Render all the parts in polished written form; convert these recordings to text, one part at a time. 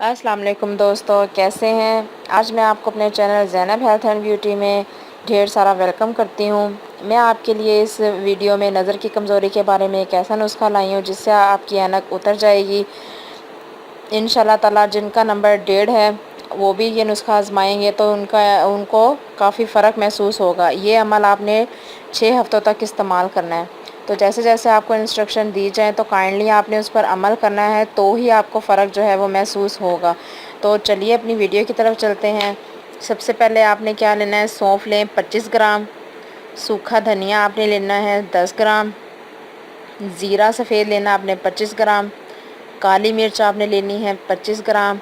अस्सलाम वालेकुम दोस्तों, कैसे हैं। आज मैं आपको अपने channel Zainab health and beauty में ढेर सारा वेलकम करती हूँ। मैं आपके लिए इस वीडियो में नज़र की कमज़ोरी के बारे में एक ऐसा नुस्खा लाई हूँ जिससे आपकी ऐनक उतर जाएगी इंशाल्लाह ताला। जिनका नंबर 1.5 है वो भी ये नुस्खा आजमाएंगे तो उनको काफ़ी फ़र्क महसूस होगा। ये अमल आपने 6 हफ़्तों तक इस्तेमाल करना है। तो जैसे जैसे आपको इंस्ट्रक्शन दी जाए तो काइंडली आपने उस पर अमल करना है, तो ही आपको फ़र्क जो है वो महसूस होगा। तो चलिए अपनी वीडियो की तरफ चलते हैं। सबसे पहले आपने क्या लेना है, सौंफ लें 25 ग्राम, सूखा धनिया आपने लेना है 10 ग्राम, ज़ीरा सफ़ेद लेना आपने 25 ग्राम, काली मिर्च आपने लेनी है 25 ग्राम,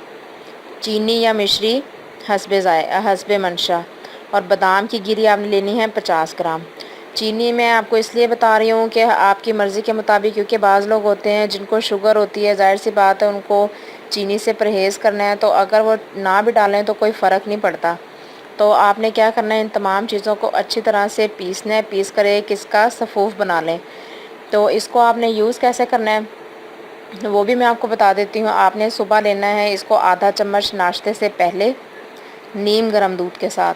चीनी या मिश्री हस्बे मंशा, और बादाम की गिरी आपने लेनी है 50 ग्राम। चीनी मैं आपको इसलिए बता रही हूँ कि आपकी मर्ज़ी के मुताबिक, क्योंकि बाज़ लोग होते हैं जिनको शुगर होती है, ज़ाहिर सी बात है उनको चीनी से परहेज़ करना है, तो अगर वो ना भी डालें तो कोई फ़र्क नहीं पड़ता। तो आपने क्या करना है, इन तमाम चीज़ों को अच्छी तरह से पीसना है। पीस कर एक इसका सफ़ूफ बना लें। तो इसको आपने यूज़ कैसे करना है वो भी मैं आपको बता देती हूँ। आपने सुबह लेना है इसको आधा चम्मच नाश्ते से पहले नीम गर्म दूध के साथ,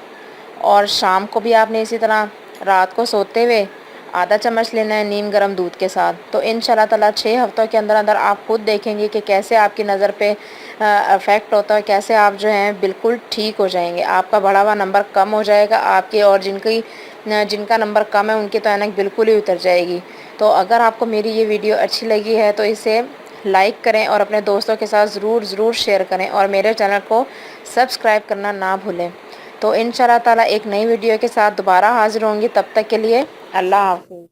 और शाम को भी आपने इसी तरह रात को सोते हुए आधा चम्मच लेना है नीम गर्म दूध के साथ। तो इंशाल्लाह ताला 6 हफ़्तों के अंदर अंदर आप खुद देखेंगे कि कैसे आपकी नज़र पे अफेक्ट होता है, कैसे आप जो हैं बिल्कुल ठीक हो जाएंगे। आपका बढ़ा हुआ नंबर कम हो जाएगा आपके, और जिनका नंबर कम है उनकी तो ऐनक बिल्कुल ही उतर जाएगी। तो अगर आपको मेरी ये वीडियो अच्छी लगी है तो इसे लाइक करें और अपने दोस्तों के साथ ज़रूर शेयर करें, और मेरे चैनल को सब्सक्राइब करना ना भूलें। तो इंशाल्लाह ताला एक नई वीडियो के साथ दोबारा हाज़िर होंगी। तब तक के लिए अल्लाह हाफ़िज़।